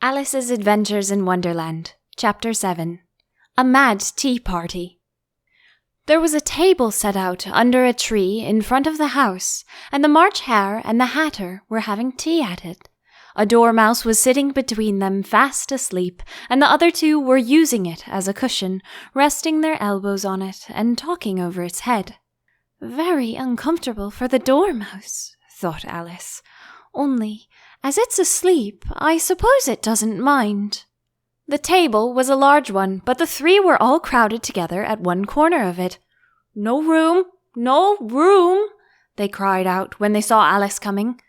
Alice's Adventures in Wonderland, Chapter 7. A Mad Tea Party. There was a table set out under a tree in front of the house, and the March Hare and the Hatter were having tea at it. A dormouse was sitting between them fast asleep, and the other two were using it as a cushion, resting their elbows on it and talking over its head. Very uncomfortable for the dormouse, thought Alice. Only, as it's asleep, I suppose it doesn't mind. The table was a large one, but the three were all crowded together at one corner of it. "No room! No room!" they cried out when they saw Alice coming.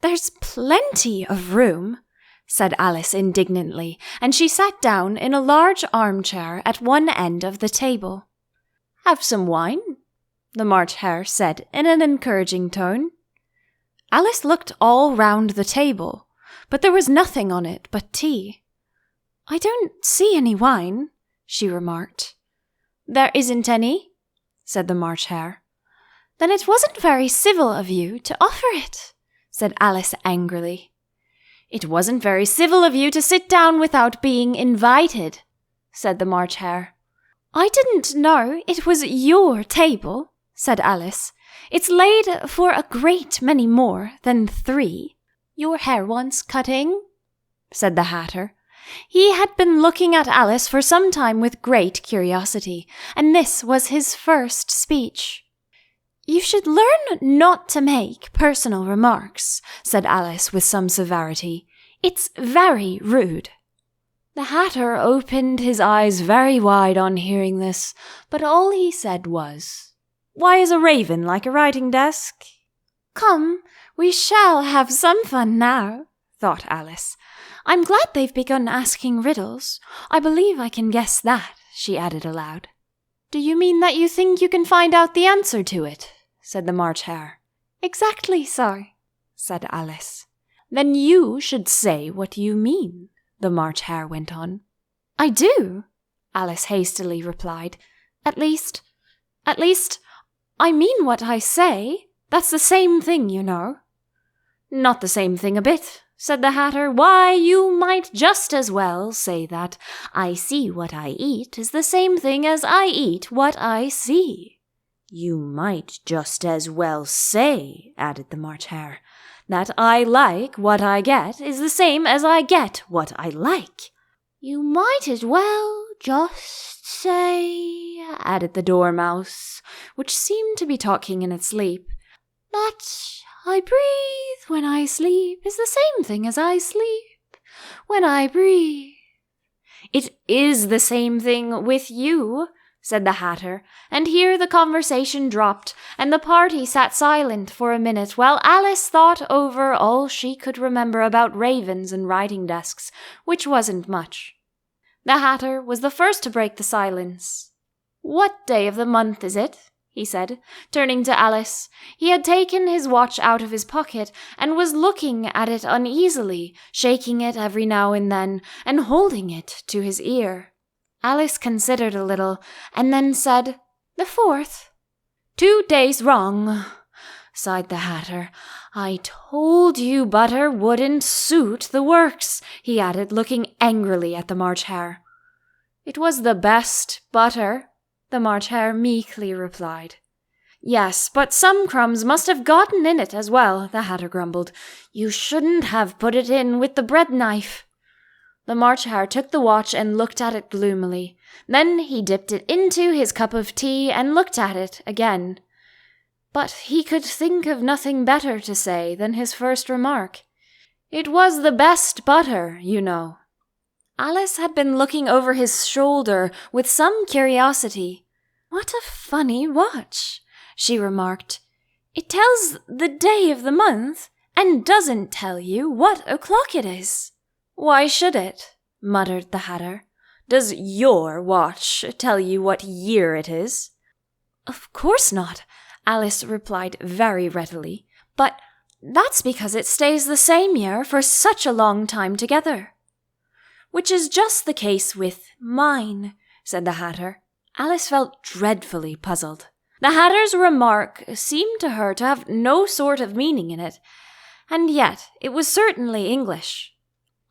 "There's plenty of room," said Alice indignantly, and she sat down in a large armchair at one end of the table. "Have some wine?" the March Hare said in an encouraging tone. Alice looked all round the table, but there was nothing on it but tea. "I don't see any wine," she remarked. "There isn't any," said the March Hare. "Then it wasn't very civil of you to offer it," said Alice angrily. "It wasn't very civil of you to sit down without being invited," said the March Hare. "I didn't know it was your table," said Alice. "It's laid for a great many more than 3. Your hair wants cutting?" said the Hatter. He had been looking at Alice for some time with great curiosity, and this was his first speech. "You should learn not to make personal remarks," said Alice with some severity. "It's very rude." The Hatter opened his eyes very wide on hearing this, but all he said was, "Why is a raven like a writing desk?" "Come, we shall have some fun now," thought Alice. "I'm glad they've begun asking riddles. I believe I can guess that," she added aloud. "Do you mean that you think you can find out the answer to it?" said the March Hare. "Exactly so," said Alice. "Then you should say what you mean," the March Hare went on. "I do," Alice hastily replied. At least, I mean what I say. That's the same thing, you know." "Not the same thing a bit," said the Hatter. "Why, you might just as well say that I see what I eat is the same thing as I eat what I see." "You might just as well say," added the March Hare, "that I like what I get is the same as I get what I like." "You might as well just say," added the Dormouse, which seemed to be talking in its sleep, "that I breathe when I sleep is the same thing as I sleep when I breathe." "It is the same thing with you," said the Hatter, and here the conversation dropped, and the party sat silent for a minute while Alice thought over all she could remember about ravens and writing desks, which wasn't much. The Hatter was the first to break the silence. "What day of the month is it?" he said, turning to Alice. He had taken his watch out of his pocket and was looking at it uneasily, shaking it every now and then, and holding it to his ear. Alice considered a little, and then said, "The 4th. 2 days wrong," sighed the Hatter. "I told you butter wouldn't suit the works," he added, looking angrily at the March Hare. "It was the best butter," the March Hare meekly replied. "Yes, but some crumbs must have gotten in it as well," the Hatter grumbled. "You shouldn't have put it in with the bread knife." The March Hare took the watch and looked at it gloomily. Then he dipped it into his cup of tea and looked at it again. But he could think of nothing better to say than his first remark. "It was the best butter, you know." Alice had been looking over his shoulder with some curiosity. "What a funny watch," she remarked. "It tells the day of the month and doesn't tell you what o'clock it is." "Why should it?" muttered the Hatter. "Does your watch tell you what year it is?" "Of course not," Alice replied very readily. "But that's because it stays the same year for such a long time together." "Which is just the case with mine," said the Hatter. Alice felt dreadfully puzzled. The Hatter's remark seemed to her to have no sort of meaning in it, and yet it was certainly English.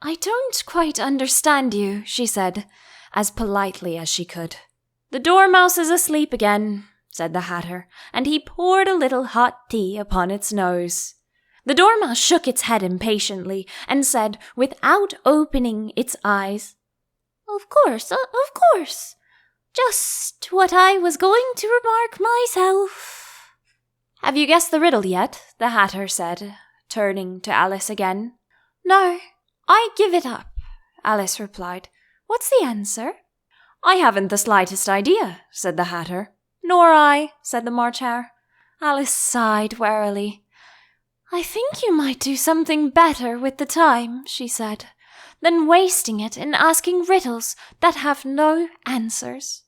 I don't quite understand you, she said, as politely as she could. The Dormouse is asleep again, said the Hatter, and he poured a little hot tea upon its nose. The Dormouse shook its head impatiently and said, without opening its eyes, Of course. Just what I was going to remark myself. Have you guessed the riddle yet? The Hatter said, turning to Alice again. No, I give it up, Alice replied. What's the answer? I haven't the slightest idea, said the Hatter. Nor I, said the March Hare. Alice sighed wearily. I think you might do something better with the time, she said, than wasting it in asking riddles that have no answers.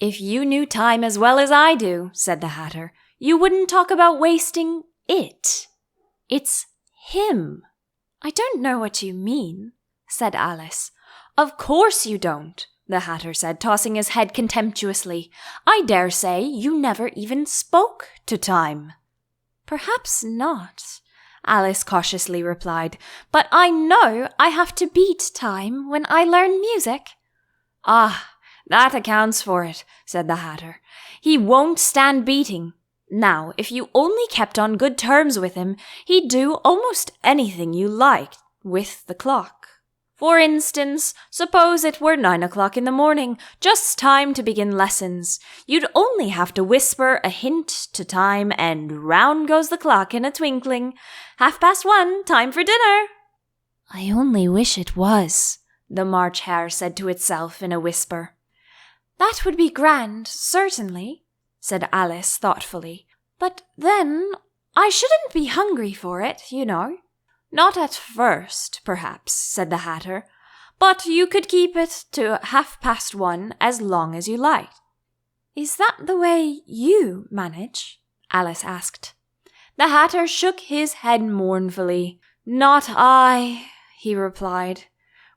If you knew time as well as I do, said the Hatter, you wouldn't talk about wasting it. It's him. I don't know what you mean, said Alice. Of course you don't, the Hatter said, tossing his head contemptuously. I dare say you never even spoke to time. Perhaps not, Alice cautiously replied, but I know I have to beat time when I learn music. Ah, that accounts for it, said the Hatter. He won't stand beating. Now, if you only kept on good terms with him, he'd do almost anything you liked with the clock. For instance, suppose it were 9 o'clock in the morning, just time to begin lessons. You'd only have to whisper a hint to time, and round goes the clock in a twinkling. 1:30, time for dinner. I only wish it was, the March Hare said to itself in a whisper. That would be grand, certainly, said Alice thoughtfully. But then I shouldn't be hungry for it, you know. Not at first, perhaps, said the Hatter, but you could keep it to 1:30 as long as you liked. Is that the way you manage? Alice asked. The Hatter shook his head mournfully. Not I, he replied.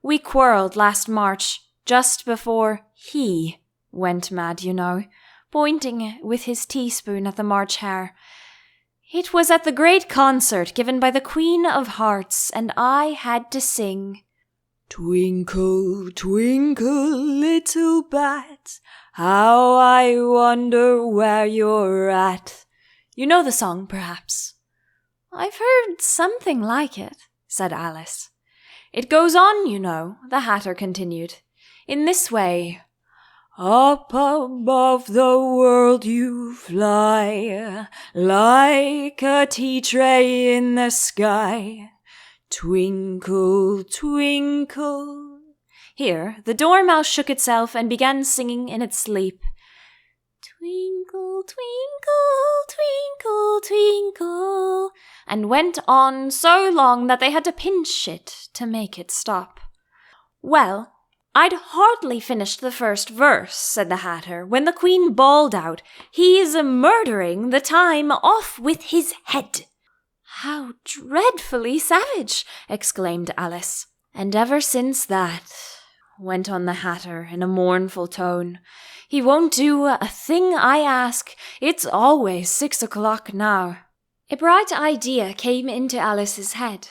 We quarrelled last March, just before he went mad, you know, pointing with his teaspoon at the March Hare. It was at the great concert given by the Queen of Hearts, and I had to sing, Twinkle, twinkle, little bat, how I wonder where you're at. You know the song, perhaps? I've heard something like it, said Alice. It goes on, you know, the Hatter continued, in this way. Up above the world you fly, like a tea tray in the sky. Twinkle, twinkle. Here, the Dormouse shook itself and began singing in its sleep. Twinkle, twinkle, twinkle, twinkle, and went on so long that they had to pinch it to make it stop. Well, I'd hardly finished the first verse, said the Hatter, when the Queen bawled out, He's murdering the time off with his head. How dreadfully savage, exclaimed Alice. And ever since that, went on the Hatter in a mournful tone, he won't do a thing I ask. It's always 6 o'clock now. A bright idea came into Alice's head.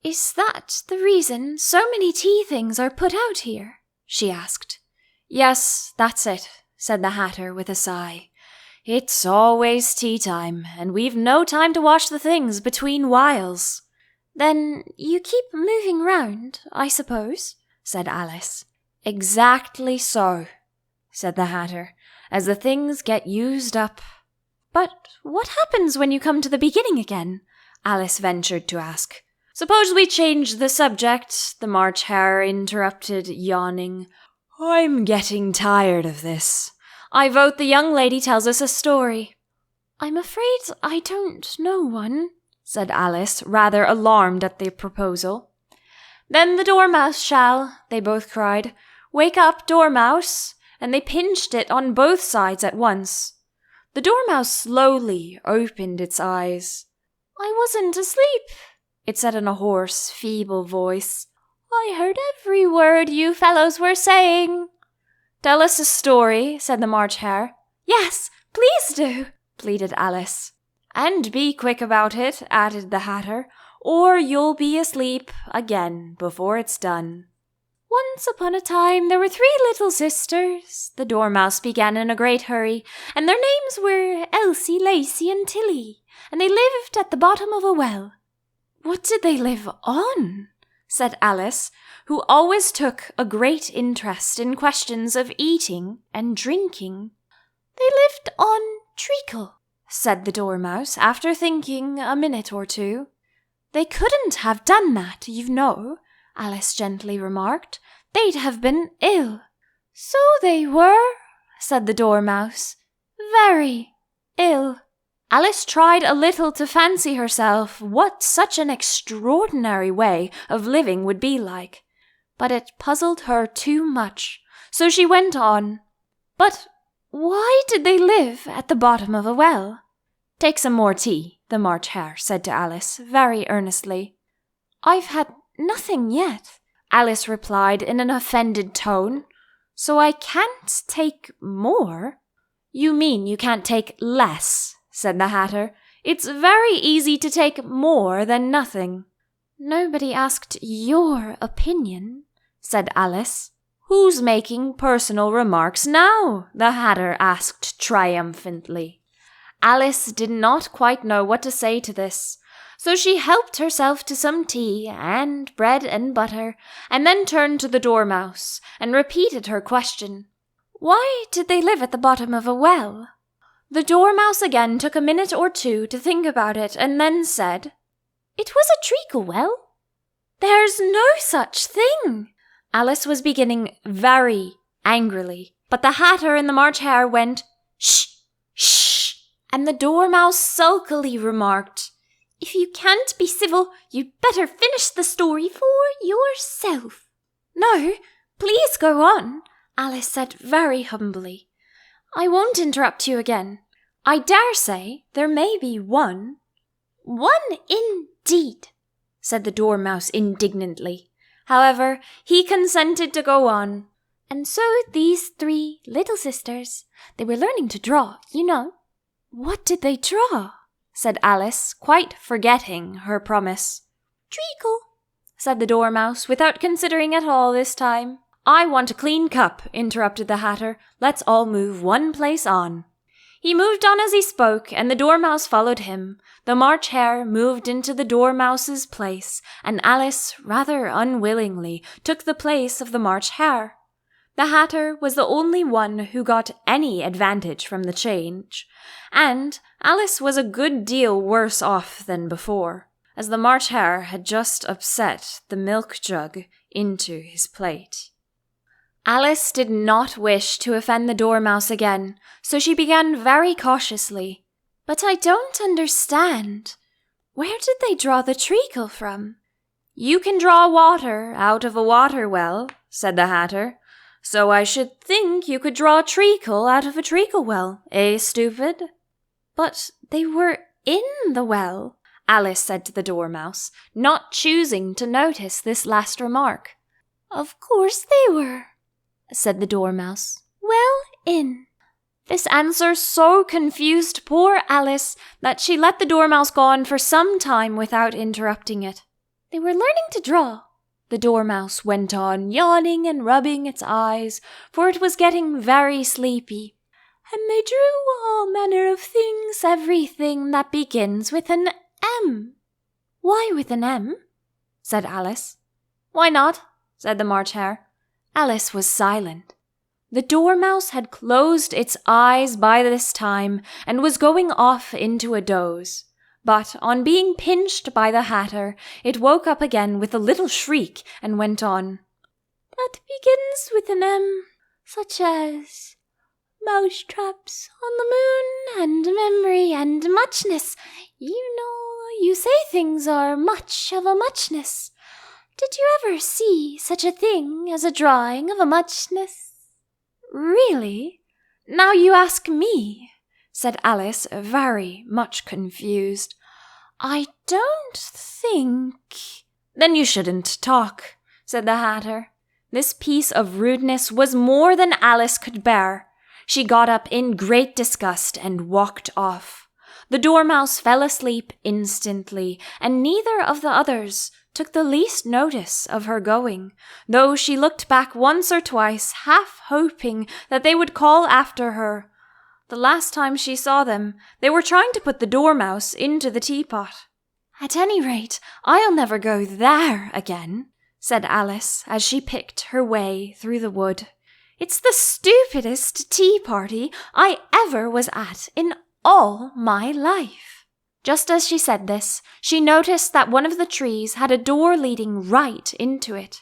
Is that the reason so many tea things are put out here? She asked. Yes, that's it, said the Hatter with a sigh. It's always tea time, and we've no time to wash the things between whiles. Then you keep moving round, I suppose, said Alice. Exactly so, said the Hatter, as the things get used up. But what happens when you come to the beginning again? Alice ventured to ask. Suppose we change the subject, the March Hare interrupted, yawning. I'm getting tired of this. I vote the young lady tells us a story. I'm afraid I don't know one, said Alice, rather alarmed at the proposal. Then the Dormouse shall, they both cried. Wake up, Dormouse! And they pinched it on both sides at once. The Dormouse slowly opened its eyes. I wasn't asleep, it said in a hoarse, feeble voice. I heard every word you fellows were saying. Tell us a story, said the March Hare. Yes, please do, pleaded Alice. And be quick about it, added the Hatter, or you'll be asleep again before it's done. Once upon a time there were 3 little sisters, the Dormouse began in a great hurry, and their names were Elsie, Lacie, and Tilly, and they lived at the bottom of a well. What did they live on? Said Alice, who always took a great interest in questions of eating and drinking. They lived on treacle, said the Dormouse, after thinking a minute or two. They couldn't have done that, you know, Alice gently remarked. They'd have been ill. So they were, said the Dormouse. Very ill. Alice tried a little to fancy herself what such an extraordinary way of living would be like, but it puzzled her too much, so she went on. But why did they live at the bottom of a well? Take some more tea, the March Hare said to Alice very earnestly. I've had nothing yet, Alice replied in an offended tone. So I can't take more? You mean you can't take less, said the Hatter. It's very easy to take more than nothing. Nobody asked your opinion, said Alice. Who's making personal remarks now? The Hatter asked triumphantly. Alice did not quite know what to say to this, so she helped herself to some tea and bread and butter, and then turned to the Dormouse and repeated her question. Why did they live at the bottom of a well? The Dormouse again took a minute or two to think about it, and then said, It was a treacle well. There's no such thing. Alice was beginning very angrily, but the Hatter and the March Hare went, Shh, shh, and the Dormouse sulkily remarked, If you can't be civil, you'd better finish the story for yourself. No, please go on, Alice said very humbly. I won't interrupt you again. I dare say there may be one. One indeed, said the Dormouse indignantly. However, he consented to go on. And so these 3 little sisters, they were learning to draw, you know. What did they draw? Said Alice, quite forgetting her promise. Treacle, said the Dormouse, without considering at all this time. I want a clean cup, interrupted the Hatter. Let's all move one place on. He moved on as he spoke, and the Dormouse followed him. The March Hare moved into the Dormouse's place, and Alice, rather unwillingly, took the place of the March Hare. The Hatter was the only one who got any advantage from the change, and Alice was a good deal worse off than before, as the March Hare had just upset the milk jug into his plate. Alice did not wish to offend the Dormouse again, so she began very cautiously. But I don't understand. Where did they draw the treacle from? You can draw water out of a water well, said the Hatter. So I should think you could draw a treacle out of a treacle well, eh, stupid? But they were in the well, Alice said to the Dormouse, not choosing to notice this last remark. Of course they were, said the Dormouse. Well in. This answer so confused poor Alice that she let the Dormouse go on for some time without interrupting it. They were learning to draw, the Dormouse went on, yawning and rubbing its eyes, for it was getting very sleepy. And they drew all manner of things, everything that begins with an M. Why with an M? Said Alice. Why not? Said the March Hare. Alice was silent. The Dormouse had closed its eyes by this time and was going off into a doze. But on being pinched by the Hatter, it woke up again with a little shriek and went on. That begins with an M, such as mousetraps on the moon, and memory, and muchness. You know, you say things are much of a muchness. Did you ever see such a thing as a drawing of a muchness? Really? Now you ask me, said Alice, very much confused. I don't think... Then you shouldn't talk, said the Hatter. This piece of rudeness was more than Alice could bear. She got up in great disgust and walked off. The dormouse fell asleep instantly, and neither of the others took the least notice of her going, though she looked back once or twice, half hoping that they would call after her. The last time she saw them, they were trying to put the dormouse into the teapot. "At any rate, I'll never go there again," said Alice as she picked her way through the wood. "It's the stupidest tea party I ever was at in all my life." Just as she said this, she noticed that one of the trees had a door leading right into it.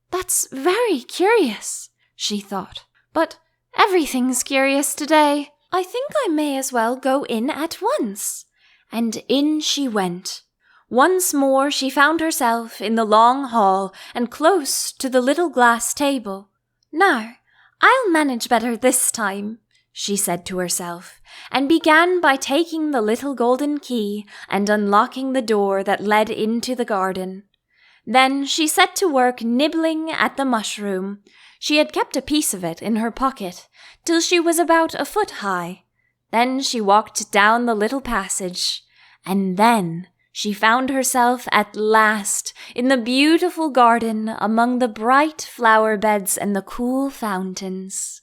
"That's very curious," she thought, "but everything's curious today. I think I may as well go in at once." And in she went. Once more she found herself in the long hall and close to the little glass table. "Now, I'll manage better this time," she said to herself, and began by taking the little golden key and unlocking the door that led into the garden. Then she set to work nibbling at the mushroom. She had kept a piece of it in her pocket till she was about a foot high. Then she walked down the little passage, and then she found herself at last in the beautiful garden among the bright flower beds and the cool fountains.